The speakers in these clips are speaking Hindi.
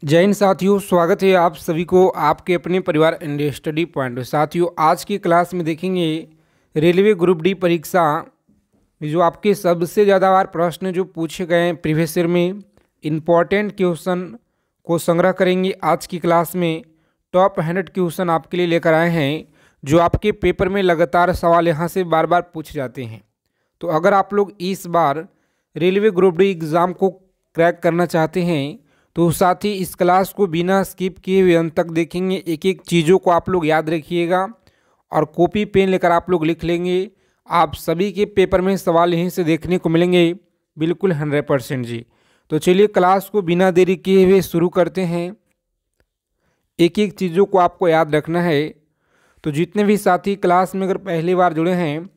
जय हिंद साथियों, स्वागत है आप सभी को आपके अपने परिवार इंडिया स्टडी पॉइंट। साथियों, आज की क्लास में देखेंगे रेलवे ग्रुप डी परीक्षा में जो आपके सबसे ज़्यादा बार प्रश्न जो पूछे गए हैं प्रीवियस ईयर में, इम्पॉर्टेंट क्वेश्चन को संग्रह करेंगे। आज की क्लास में टॉप 100 क्वेश्चन आपके लिए लेकर आए हैं जो आपके पेपर में लगातार सवाल यहाँ से बार बार पूछे जाते हैं। तो अगर आप लोग इस बार रेलवे ग्रुप डी एग्ज़ाम को क्रैक करना चाहते हैं तो साथ ही इस क्लास को बिना स्किप किए हुए अंत तक देखेंगे। एक एक चीज़ों को आप लोग याद रखिएगा और कॉपी पेन लेकर आप लोग लिख लेंगे। आप सभी के पेपर में सवाल यहीं से देखने को मिलेंगे, बिल्कुल 100% जी। तो चलिए क्लास को बिना देरी किए हुए शुरू करते हैं। एक एक चीज़ों को आपको याद रखना है। तो जितने भी साथी क्लास में अगर पहली बार जुड़े हैं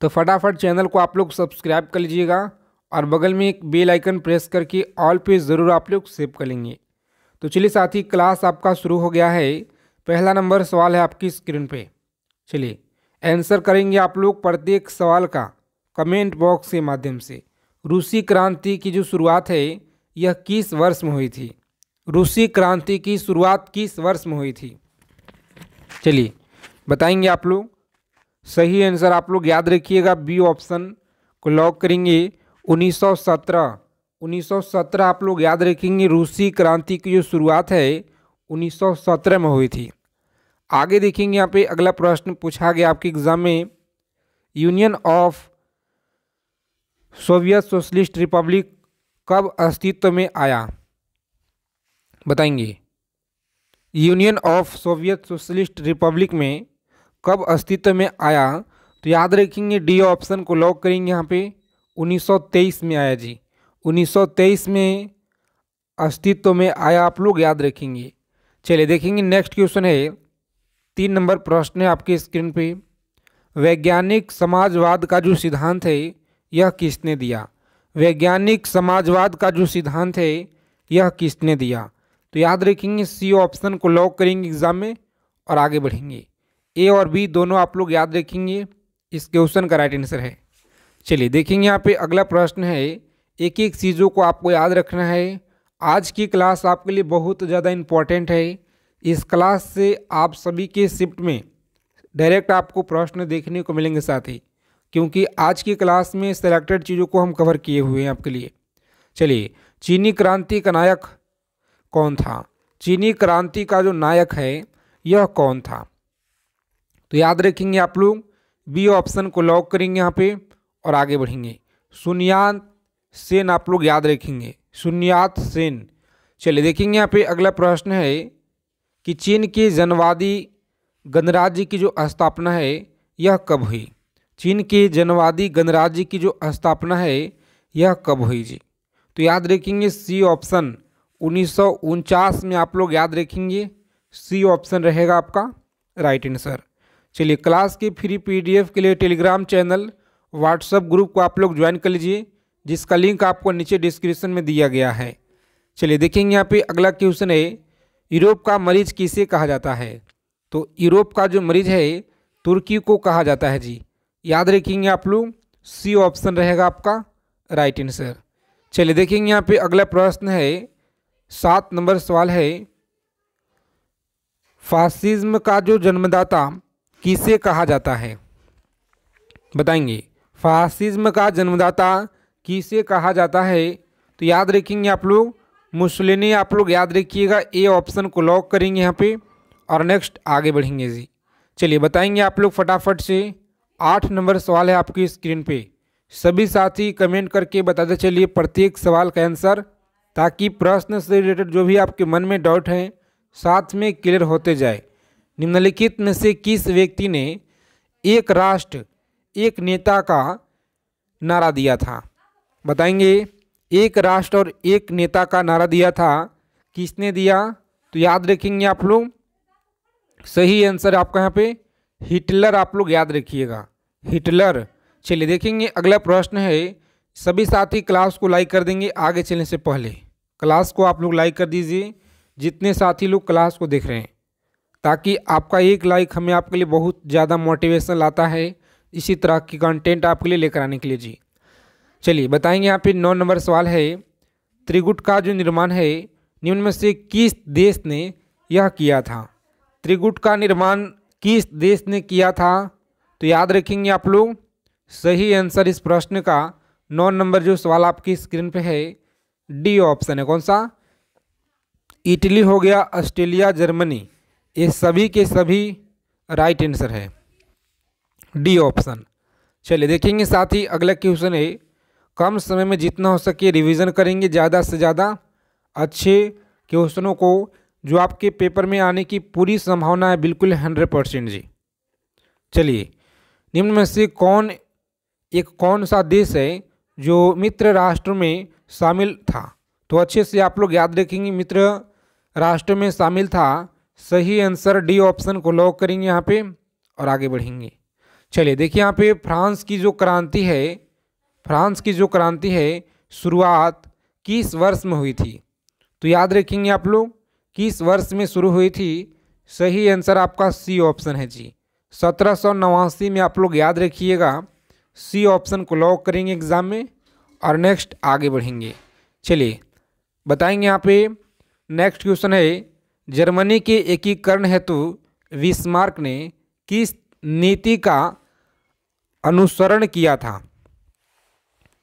तो फटाफट चैनल को आप लोग सब्सक्राइब कर लीजिएगा और बगल में एक बेल आइकन प्रेस करके ऑल पे ज़रूर आप लोग सेव कर लेंगे। तो चलिए साथी, क्लास आपका शुरू हो गया है। पहला नंबर सवाल है आपकी स्क्रीन पे। चलिए आंसर करेंगे आप लोग प्रत्येक सवाल का कमेंट बॉक्स के माध्यम से। रूसी क्रांति की जो शुरुआत है यह किस वर्ष में हुई थी? रूसी क्रांति की शुरुआत किस वर्ष में हुई थी? चलिए बताएंगे आप लोग। सही आंसर आप लोग याद रखिएगा, बी ऑप्शन को लॉक करेंगे। 1917 आप लोग याद रखेंगे। रूसी क्रांति की जो शुरुआत है 1917 में हुई थी। आगे देखेंगे यहाँ पे अगला प्रश्न पूछा गया आपके एग्जाम में, union of Soviet socialist Republic कब अस्तित्व में आया? बताएंगे union of Soviet socialist Republic में कब अस्तित्व में आया? तो याद रखेंगे डी ऑप्शन को लॉक करेंगे। यहाँ पे 1923 में आया जी। 1923 में अस्तित्व में आया, आप लोग याद रखेंगे। चलिए देखेंगे नेक्स्ट क्वेश्चन है। 3 नंबर प्रश्न है आपके स्क्रीन पे। वैज्ञानिक समाजवाद का जो सिद्धांत है यह किसने दिया? वैज्ञानिक समाजवाद का जो सिद्धांत है यह किसने दिया? तो याद रखेंगे सी ऑप्शन को लॉक करेंगे एग्जाम में और आगे बढ़ेंगे। ए और बी दोनों आप लोग याद रखेंगे, इस क्वेश्चन का राइट आंसर है। चलिए देखेंगे यहाँ पे अगला प्रश्न है। एक एक चीज़ों को आपको याद रखना है। आज की क्लास आपके लिए बहुत ज़्यादा इम्पॉर्टेंट है। इस क्लास से आप सभी के शिफ्ट में डायरेक्ट आपको प्रश्न देखने को मिलेंगे साथी, क्योंकि आज की क्लास में सेलेक्टेड चीज़ों को हम कवर किए हुए हैं आपके लिए। चलिए, चीनी क्रांति का नायक कौन था? चीनी क्रांति का जो नायक है यह कौन था? तो याद रखेंगे आप लोग, बी ऑप्शन को लॉक करेंगे यहाँ पे और आगे बढ़ेंगे। सुनियात सेन आप लोग याद रखेंगे, सुनियात सेन। चलिए देखेंगे यहाँ पे अगला प्रश्न है कि चीन के जनवादी गणराज्य की जो स्थापना है यह कब हुई? चीन के जनवादी गणराज्य की जो स्थापना है यह कब हुई जी? तो याद रखेंगे सी ऑप्शन 1949 में आप लोग याद रखेंगे। सी ऑप्शन रहेगा आपका राइट आंसर। चलिए, क्लास के फ्री PDF के लिए टेलीग्राम चैनल, व्हाट्सएप ग्रुप को आप लोग ज्वाइन कर लीजिए, जिसका लिंक आपको नीचे डिस्क्रिप्शन में दिया गया है। चलिए देखेंगे यहाँ पे अगला क्वेश्चन है, यूरोप का मरीज किसे कहा जाता है? तो यूरोप का जो मरीज है तुर्की को कहा जाता है जी। याद रखेंगे आप लोग, सी ऑप्शन रहेगा आपका राइट आंसर। चलिए देखेंगे यहाँ पे अगला प्रश्न है। 7 नंबर सवाल है, फासिज्म का जो जन्मदाता किसे कहा जाता है? बताएंगे फासिज्म का जन्मदाता किसे कहा जाता है? तो याद रखेंगे आप लोग मुसोलिनी, आप लोग याद रखिएगा। ए ऑप्शन को लॉक करेंगे यहाँ पे और नेक्स्ट आगे बढ़ेंगे जी। चलिए बताएंगे आप लोग फटाफट से। 8 नंबर सवाल है आपकी स्क्रीन पे। सभी साथी कमेंट करके बताते चलिए प्रत्येक सवाल का आंसर, ताकि प्रश्न से रिलेटेड जो भी आपके मन में डाउट हैं साथ में क्लियर होते जाए। निम्नलिखित में से किस व्यक्ति ने एक राष्ट्र एक नेता का नारा दिया था? बताएंगे एक राष्ट्र और एक नेता का नारा दिया था, किसने दिया? तो याद रखेंगे आप लोग, सही आंसर आपका यहाँ पे हिटलर, आप लोग याद रखिएगा, हिटलर। चलिए देखेंगे अगला प्रश्न है। सभी साथी क्लास को लाइक कर देंगे आगे चलने से पहले। क्लास को आप लोग लाइक कर दीजिए, जितने साथी लोग क्लास को देख रहे हैं, ताकि आपका एक लाइक हमें आपके लिए बहुत ज़्यादा मोटिवेशन लाता है इसी तरह की कंटेंट आपके लिए लेकर आने के लिए जी। चलिए बताएंगे यहाँ पे 9 नंबर सवाल है, त्रिगुट का जो निर्माण है निम्न में से किस देश ने यह किया था? त्रिकूट का निर्माण किस देश ने किया था? तो याद रखेंगे आप लोग, सही आंसर इस प्रश्न का 9 नंबर जो सवाल आपकी स्क्रीन पे है, डी ऑप्शन है। कौन सा? इटली हो गया, ऑस्ट्रेलिया, जर्मनी, ये सभी के सभी राइट आंसर है, डी ऑप्शन। चलिए देखेंगे साथ ही अगला क्वेश्चन है, कम समय में जितना हो सके रिवीजन करेंगे, ज़्यादा से ज़्यादा अच्छे क्वेश्चनों को जो आपके पेपर में आने की पूरी संभावना है, बिल्कुल 100% जी। चलिए, निम्न में से कौन सा देश है जो मित्र राष्ट्र में शामिल था? तो अच्छे से आप लोग याद रखेंगे, मित्र राष्ट्र में शामिल था। सही आंसर डी ऑप्शन को लॉक करेंगे यहाँ पे और आगे बढ़ेंगे। चलिए देखिए यहाँ पे फ्रांस की जो क्रांति है शुरुआत किस वर्ष में हुई थी? तो याद रखेंगे आप लोग, किस वर्ष में शुरू हुई थी? सही आंसर आपका सी ऑप्शन है जी, 1789 में। आप लोग याद रखिएगा, सी ऑप्शन को लॉक करेंगे एग्जाम में और नेक्स्ट आगे बढ़ेंगे। चलिए बताएंगे यहाँ पे नेक्स्ट क्वेश्चन है, जर्मनी के एकीकरण हेतु बिस्मार्क ने किस नीति का अनुसरण किया था?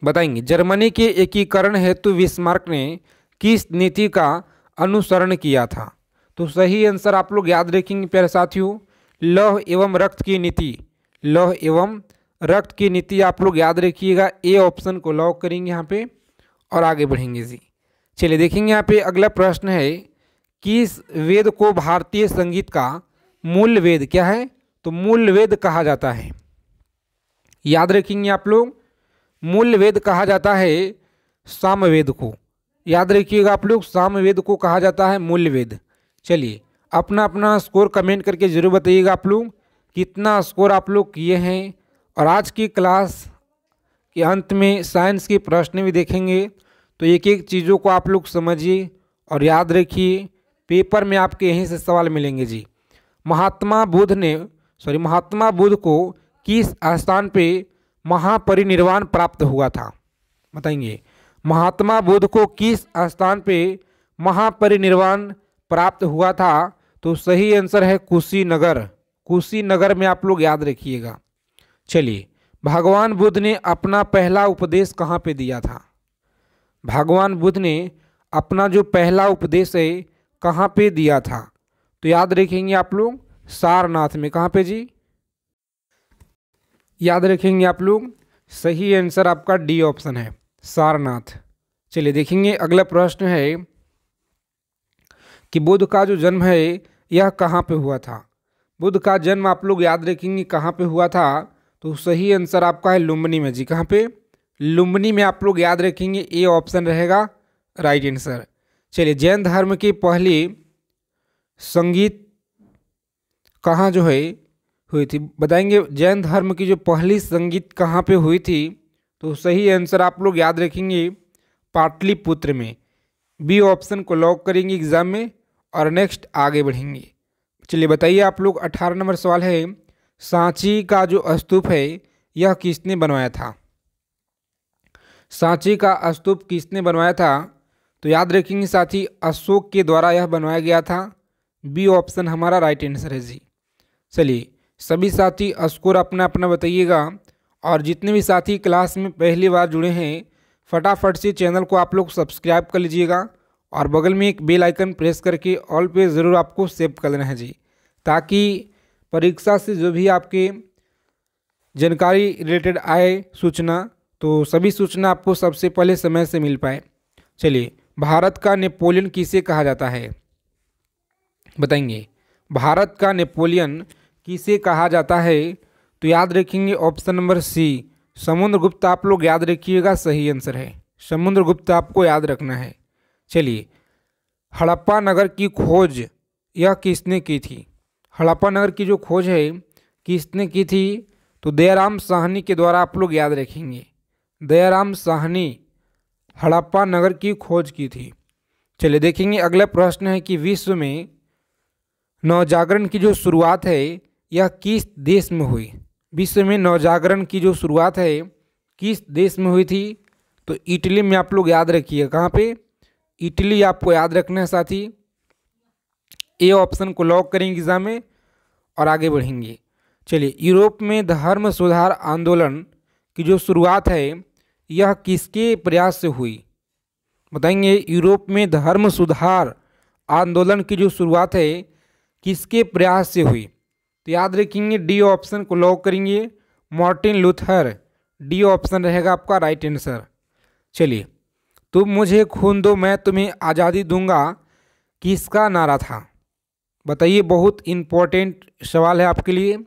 बताएंगे, जर्मनी के एकीकरण हेतु बिस्मार्क ने किस नीति का अनुसरण किया था? तो सही आंसर आप लोग याद रखेंगे प्यारे साथियों, लौह एवं रक्त की नीति, लौह एवं रक्त की नीति आप लोग याद रखिएगा, ए ऑप्शन को लॉक करेंगे यहाँ पे और आगे बढ़ेंगे जी। चलिए देखेंगे यहाँ पे अगला प्रश्न है, किस वेद को भारतीय संगीत का मूल वेद क्या है? तो मूल वेद कहा जाता है। याद रखेंगे आप लोग, मूल वेद कहा जाता है सामवेद को। याद रखिएगा आप लोग, सामवेद को कहा जाता है मूल वेद। चलिए अपना अपना स्कोर कमेंट करके जरूर बताइएगा आप लोग कितना स्कोर आप लोग किए हैं। और आज की क्लास के अंत में साइंस के प्रश्न भी देखेंगे, तो एक एक चीज़ों को आप लोग समझिए और याद रखिए, पेपर में आपके यहीं से सवाल मिलेंगे जी। महात्मा बुद्ध को किस स्थान पे महापरिनिर्वाण प्राप्त हुआ था? बताएंगे, महात्मा बुद्ध को किस स्थान पे महापरिनिर्वाण प्राप्त हुआ था? तो सही आंसर है कुशीनगर में आप लोग याद रखिएगा। चलिए, भगवान बुद्ध ने अपना पहला उपदेश कहाँ पे दिया था? भगवान बुद्ध ने अपना जो पहला उपदेश है कहाँ पे दिया था? तो याद रखेंगे आप लोग, सारनाथ में। कहाँ पे जी? याद रखेंगे आप लोग, सही आंसर आपका डी ऑप्शन है, सारनाथ। चलिए देखेंगे अगला प्रश्न है कि बुद्ध का जो जन्म है यह कहाँ पे हुआ था? बुद्ध का जन्म आप लोग याद रखेंगे कहाँ पे हुआ था? तो सही आंसर आपका है लुम्बिनी में जी। कहाँ पे? लुम्बिनी में आप लोग याद रखेंगे, ए ऑप्शन रहेगा राइट आंसर। चलिए, जैन धर्म की पहली संगीत कहाँ जो है हुई थी? बताएंगे, जैन धर्म की जो पहली संगीत कहाँ पे हुई थी? तो सही आंसर आप लोग याद रखेंगे पाटलिपुत्र में, बी ऑप्शन को लॉक करेंगे एग्जाम में और नेक्स्ट आगे बढ़ेंगे। चलिए बताइए आप लोग, 18 नंबर सवाल है, सांची का जो स्तूप है यह किसने बनवाया था? सांची का स्तूप किसने बनवाया था? तो याद रखेंगे साथी, अशोक के द्वारा यह बनवाया गया था, बी ऑप्शन हमारा राइट आंसर है जी। चलिए सभी साथी स्कोर अपना अपना बताइएगा और जितने भी साथी क्लास में पहली बार जुड़े हैं फटाफट से चैनल को आप लोग सब्सक्राइब कर लीजिएगा और बगल में एक बेल आइकन प्रेस करके ऑल पे ज़रूर आपको सेव कर लेना है जी, ताकि परीक्षा से जो भी आपके जानकारी रिलेटेड आए सूचना, तो सभी सूचना आपको सबसे पहले समय से मिल पाए। चलिए, भारत का नेपोलियन किसे कहा जाता है? बताएंगे, भारत का नेपोलियन किसे कहा जाता है? तो याद रखेंगे ऑप्शन नंबर सी, समुद्रगुप्त। आप लोग याद रखिएगा, सही आंसर है समुद्रगुप्त, आपको याद रखना है। चलिए, हड़प्पा नगर की खोज यह किसने की थी? हड़प्पा नगर की जो खोज है किसने की थी? तो दयाराम साहनी के द्वारा आप लोग याद रखेंगे, दयाराम साहनी हड़प्पा नगर की खोज की थी। चलिए देखेंगे अगला प्रश्न है कि विश्व में नवजागरण की जो शुरुआत है यह किस देश में हुई? विश्व में नवजागरण की जो शुरुआत है किस देश में हुई थी? तो इटली में आप लोग याद रखिए। कहाँ पे? इटली आपको याद रखना है साथी। ए ऑप्शन को लॉक करेंगे एग्जाम में और आगे बढ़ेंगे। चलिए, यूरोप में धर्म सुधार आंदोलन की जो शुरुआत है यह किसके प्रयास से हुई? बताएंगे। यूरोप में धर्म सुधार आंदोलन की जो शुरुआत है किसके प्रयास से हुई? तो याद रखेंगे डी ऑप्शन को लॉक करेंगे, मार्टिन लूथर। डी ऑप्शन रहेगा आपका राइट आंसर। चलिए, तुम मुझे खून दो मैं तुम्हें आज़ादी दूंगा किसका नारा था? बताइए, बहुत इम्पोर्टेंट सवाल है आपके लिए।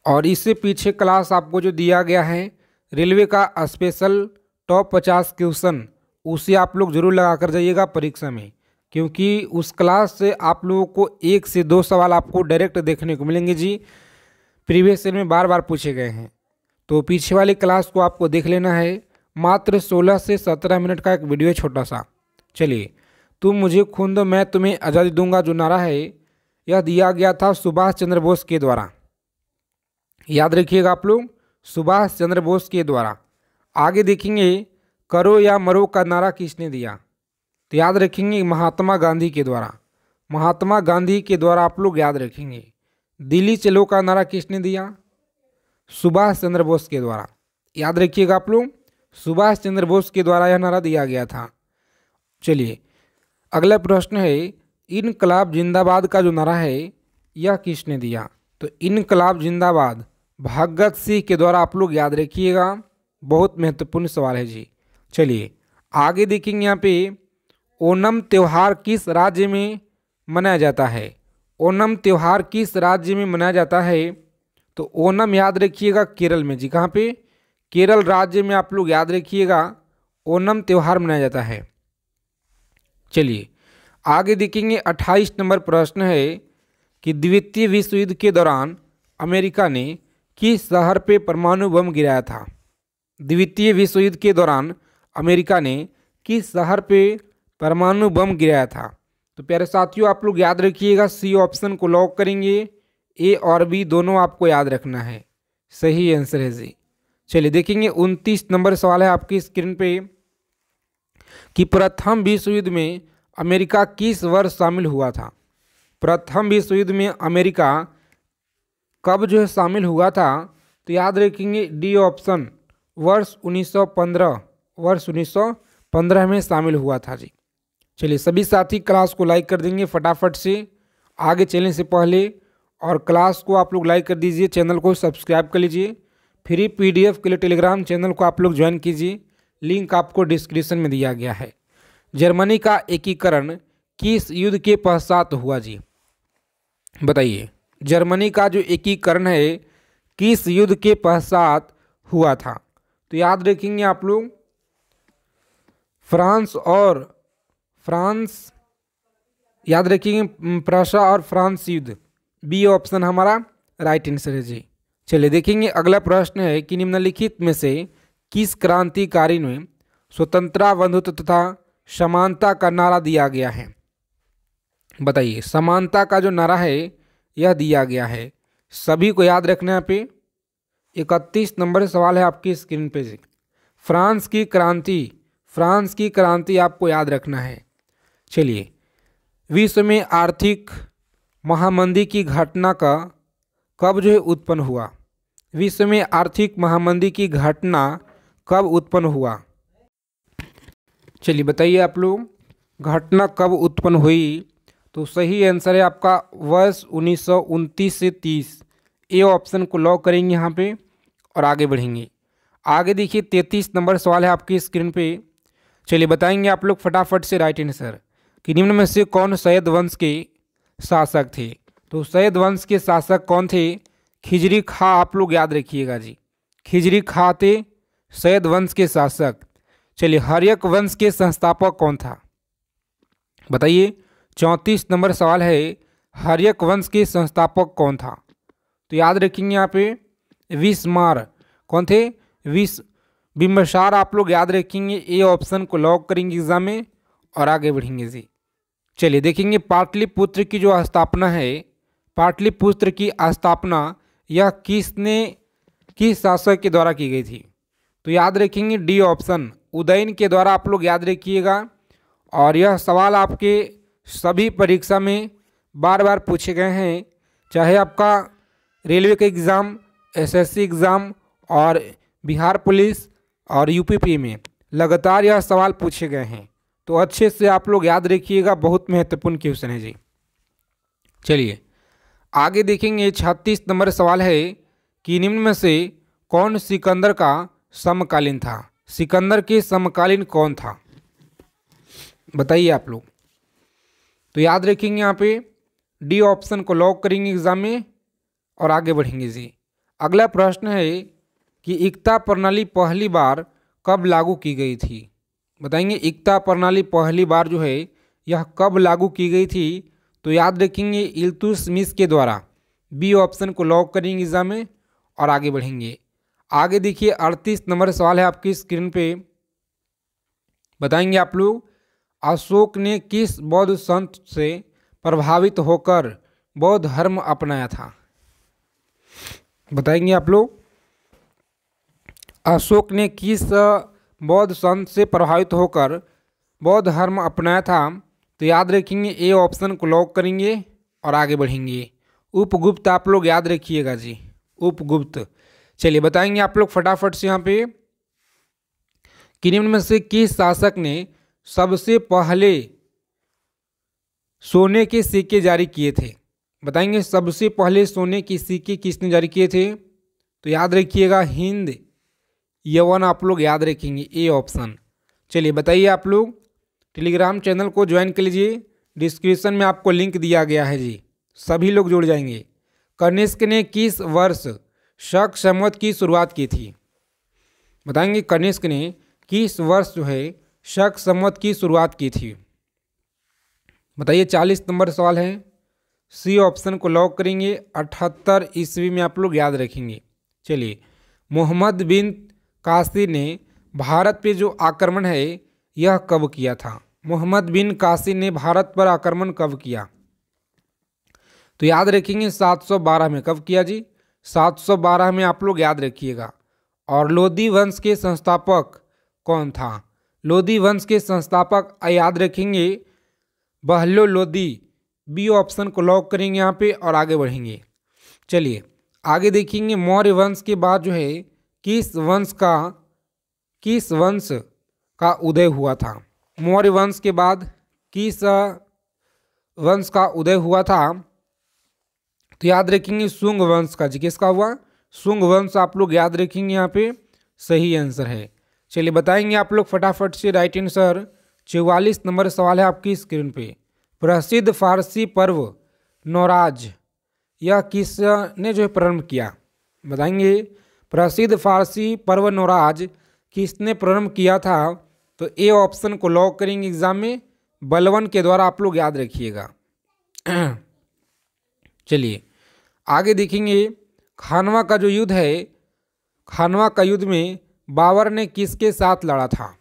और इससे पीछे क्लास आपको जो दिया गया है रेलवे का स्पेशल टॉप 50 क्वेश्चन, उसे आप लोग जरूर लगा कर जाइएगा परीक्षा में, क्योंकि उस क्लास से आप लोगों को 1 से 2 सवाल आपको डायरेक्ट देखने को मिलेंगे जी। प्रीवियस ईयर में बार बार पूछे गए हैं, तो पीछे वाली क्लास को आपको देख लेना है। मात्र 16 से 17 मिनट का एक वीडियो है छोटा सा। चलिए, तुम मुझे खून दो मैं तुम्हें आज़ादी दूंगा जो नारा है यह दिया गया था सुभाष चंद्र बोस के द्वारा। याद रखिएगा आप लोग, सुभाष चंद्र बोस के द्वारा। आगे देखेंगे, करो या मरो का नारा किसने दिया? तो याद रखेंगे महात्मा गांधी के द्वारा। महात्मा गांधी के द्वारा आप लोग याद रखेंगे। दिल्ली चलो का नारा किसने दिया? सुभाष चंद्र बोस के द्वारा। याद रखिएगा आप लोग, सुभाष चंद्र बोस के द्वारा यह नारा दिया गया था। चलिए, अगला प्रश्न है, इनकलाब जिंदाबाद का जो नारा है यह किसने दिया? तो इनकलाब जिंदाबाद भगत सिंह के द्वारा आप लोग याद रखिएगा। बहुत महत्वपूर्ण सवाल है जी। चलिए, आगे देखेंगे यहाँ पे, ओणम त्यौहार किस राज्य में मनाया जाता है? ओणम त्यौहार किस राज्य में मनाया जाता है? तो ओणम याद रखिएगा केरल में जी। कहाँ पे? केरल राज्य में आप लोग याद रखिएगा ओणम त्यौहार मनाया जाता है। चलिए, आगे देखेंगे 28 नंबर प्रश्न है कि द्वितीय विश्व युद्ध के दौरान अमेरिका ने किस शहर पे परमाणु बम गिराया था? द्वितीय विश्व युद्ध के दौरान अमेरिका ने किस शहर पे परमाणु बम गिराया था? तो प्यारे साथियों, आप लोग याद रखिएगा, सी ऑप्शन को लॉक करेंगे। ए और बी दोनों आपको याद रखना है। सही आंसर है जी। चलिए देखेंगे, 29 नंबर सवाल है आपकी स्क्रीन पे कि प्रथम विश्व युद्ध में अमेरिका किस वर्ष शामिल हुआ था? प्रथम विश्व युद्ध में अमेरिका कब जो है शामिल हुआ था? तो याद रखेंगे डी ऑप्शन, वर्ष 1915। वर्ष 1915 में शामिल हुआ था जी। चलिए, सभी साथी क्लास को लाइक कर देंगे फटाफट से आगे चलने से पहले, और क्लास को आप लोग लाइक कर दीजिए, चैनल को सब्सक्राइब कर लीजिए। फ्री पीडीएफ के लिए टेलीग्राम चैनल को आप लोग ज्वाइन कीजिए, लिंक आपको डिस्क्रिप्शन में दिया गया है। जर्मनी का एकीकरण किस युद्ध के पश्चात हुआ जी? बताइए, जर्मनी का जो एकीकरण है किस युद्ध के पश्चात हुआ था? तो याद रखेंगे आप लोग फ्रांस याद रखेंगे, प्रशा और फ्रांस युद्ध। बी ऑप्शन हमारा राइट आंसर है जी। चलिए देखेंगे, अगला प्रश्न है कि निम्नलिखित में से किस क्रांतिकारी ने स्वतंत्रता, बंधुत्व तथा समानता का नारा दिया गया है? बताइए, समानता का जो नारा है यह दिया गया है। सभी को याद रखना है। यहाँ पे 31 नंबर सवाल है आपकी स्क्रीन पे जी। फ्रांस की क्रांति आपको याद रखना है। चलिए, विश्व में आर्थिक महामंदी की घटना का कब जो है उत्पन्न हुआ? विश्व में आर्थिक महामंदी की घटना कब उत्पन्न हुआ? चलिए बताइए आप लोग, घटना कब उत्पन्न हुई? तो सही आंसर है आपका वर्ष 1929 से 30। ए ऑप्शन को लॉक करेंगे यहाँ पे और आगे बढ़ेंगे। आगे देखिए, 33 नंबर सवाल है आपकी स्क्रीन पे। चलिए बताएंगे आप लोग फटाफट से राइट आंसर कि निम्न में से कौन सैयद वंश के शासक थे? तो सैयद वंश के शासक कौन थे? खिजरी खां आप लोग याद रखिएगा जी। खिजरी खां थे सैयद वंश के शासक। चलिए, हर्यक वंश के संस्थापक कौन था? बताइए, 34 नंबर सवाल है, हर्यक वंश के संस्थापक कौन था? तो याद रखेंगे यहाँ पे विस्मार। कौन थे? बिंबिसार आप लोग याद रखेंगे। ए ऑप्शन को लॉक करेंगे एग्जाम में और आगे बढ़ेंगे जी। चलिए देखेंगे, पाटलिपुत्र की जो स्थापना है, पाटलिपुत्र की स्थापना यह किस शासक के द्वारा की गई थी? तो याद रखेंगे डी ऑप्शन, उदयन के द्वारा आप लोग याद रखिएगा। और यह सवाल आपके सभी परीक्षा में बार बार पूछे गए हैं, चाहे आपका रेलवे का एग्ज़ाम, एसएससी एग्ज़ाम और बिहार पुलिस और यूपीपी में लगातार यह सवाल पूछे गए हैं। तो अच्छे से आप लोग याद रखिएगा, बहुत महत्वपूर्ण क्वेश्चन है जी। चलिए आगे देखेंगे। 36 नंबर सवाल है कि निम्न में से कौन सिकंदर का समकालीन था? सिकंदर के समकालीन कौन था, बताइए आप लोग। तो याद रखेंगे यहाँ पे डी ऑप्शन को लॉक करेंगे एग्जाम में और आगे बढ़ेंगे जी। अगला प्रश्न है कि एकता प्रणाली पहली बार कब लागू की गई थी? बताएंगे एकता प्रणाली पहली बार जो है यह कब लागू की गई थी? तो याद रखेंगे इल्तुतमिश के द्वारा। बी ऑप्शन को लॉक करेंगे एग्जाम में और आगे बढ़ेंगे। आगे देखिए 38 नंबर सवाल है आपकी स्क्रीन पे। बताएंगे आप लोग अशोक ने किस बौद्ध संत से प्रभावित होकर बौद्ध धर्म अपनाया था? बताएंगे आप लोग अशोक ने किस बौद्ध संत से प्रभावित होकर बौद्ध धर्म अपनाया था? तो याद रखेंगे ए ऑप्शन को लॉक करेंगे और आगे बढ़ेंगे। उपगुप्त आप लोग याद रखिएगा जी, उपगुप्त। चलिए बताएंगे आप लोग फटाफट से यहाँ पे कि निम्न में से किस शासक ने सबसे पहले सोने के सिक्के जारी किए थे? बताएंगे सबसे पहले सोने के सिक्के किसने जारी किए थे? तो याद रखिएगा हिंद यवन आप लोग याद रखेंगे, ए ऑप्शन। चलिए बताइए आप लोग। टेलीग्राम चैनल को ज्वाइन कर लीजिए, डिस्क्रिप्शन में आपको लिंक दिया गया है जी, सभी लोग जुड़ जाएंगे। कनिष्क ने किस वर्ष शक संवत की शुरुआत की थी? बताएंगे कनिष्क ने किस वर्ष जो है शक संवत की शुरुआत की थी? बताइए 40 नंबर सवाल है। सी ऑप्शन को लॉक करेंगे। 78 ईस्वी में आप लोग याद रखेंगे। चलिए मोहम्मद बिन कासी ने भारत पे जो आक्रमण है यह कब किया था? मोहम्मद बिन कासी ने भारत पर आक्रमण कब किया? तो याद रखेंगे 712 में। कब किया जी? 712 में आप लोग याद रखिएगा। और लोधी वंश के संस्थापक कौन था? लोधी वंश के संस्थापक याद रखेंगे बहलो लोधी। बी ऑप्शन को लॉक करेंगे यहाँ पे और आगे बढ़ेंगे। चलिए आगे देखेंगे मौर्य वंश के बाद जो है किस वंश का उदय हुआ था? मौर्य वंश के बाद किस वंश का उदय हुआ था? तो याद रखेंगे शुंग वंश का जी। किसका हुआ? शुंग वंश आप लोग याद रखेंगे, यहाँ पे सही आंसर है। चलिए बताएंगे आप लोग फटाफट से राइट आंसर। 44 नंबर सवाल है आपकी स्क्रीन पे। प्रसिद्ध फारसी पर्व नौराज यह किसने जो है प्रारंभ किया? बताएंगे प्रसिद्ध फारसी पर्व नौराज किसने प्रारंभ किया था? तो ए ऑप्शन को लॉक करेंगे एग्जाम में, बलवन के द्वारा आप लोग याद रखिएगा। चलिए आगे देखेंगे खानवा का जो युद्ध है, खानवा का युद्ध में बाबर ने किसके साथ लड़ा था?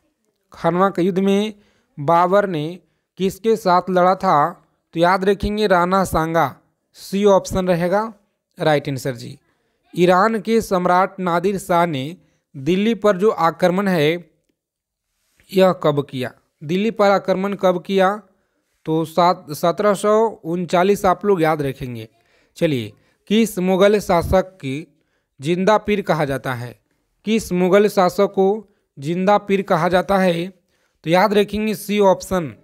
खानवा के युद्ध में बाबर ने किसके साथ लड़ा था? तो याद रखेंगे राणा सांगा। सी ऑप्शन रहेगा राइट आंसर जी। ईरान के सम्राट नादिर शाह ने दिल्ली पर जो आक्रमण है यह कब किया? दिल्ली पर आक्रमण कब किया? तो 1739 आप लोग याद रखेंगे। चलिए किस मुगल शासक की जिंदा पीर कहा जाता है? किस मुगल शासक को जिंदा पीर कहा जाता है? तो याद रखेंगे सी ऑप्शन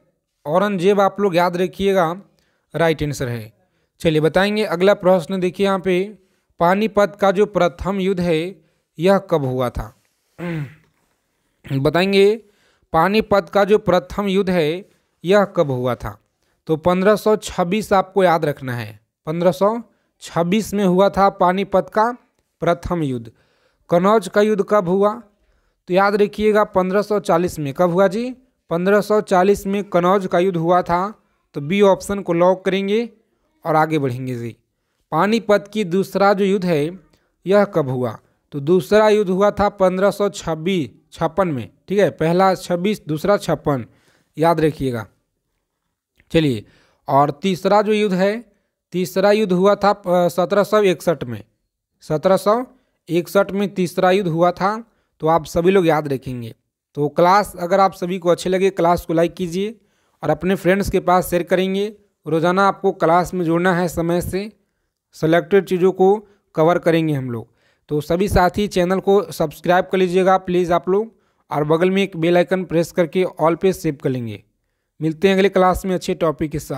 औरंगजेब आप लोग याद रखिएगा, राइट आंसर है। चलिए बताएंगे अगला प्रश्न। देखिए यहाँ पे पानीपत का जो प्रथम युद्ध है यह कब हुआ था? बताएंगे पानीपत का जो प्रथम युद्ध है यह कब हुआ था? तो 1526 आपको याद रखना है। 1526 में हुआ था पानीपत का प्रथम युद्ध। कनौज का युद्ध कब हुआ? तो याद रखिएगा 1540 में। कब हुआ जी? 1540 में कनौज का युद्ध हुआ था। तो बी ऑप्शन को लॉक करेंगे और आगे बढ़ेंगे जी। पानीपत की दूसरा जो युद्ध है यह कब हुआ? तो दूसरा युद्ध हुआ था 1556 में। ठीक है, पहला 26, दूसरा 56, याद रखिएगा। चलिए और तीसरा जो युद्ध है, तीसरा युद्ध हुआ था 1761 में। 1761 में तीसरा युद्ध हुआ था। तो आप सभी लोग याद रखेंगे। तो क्लास अगर आप सभी को अच्छे लगे क्लास को लाइक कीजिए और अपने फ्रेंड्स के पास शेयर करेंगे। रोज़ाना आपको क्लास में जुड़ना है, समय से सेलेक्टेड चीज़ों को कवर करेंगे हम लोग। तो सभी साथी चैनल को सब्सक्राइब कर लीजिएगा प्लीज़ आप लोग, और बगल में एक बेल आइकन प्रेस करके ऑल पे सेव कर लेंगे। मिलते हैं अगले क्लास में अच्छे टॉपिक के साथ।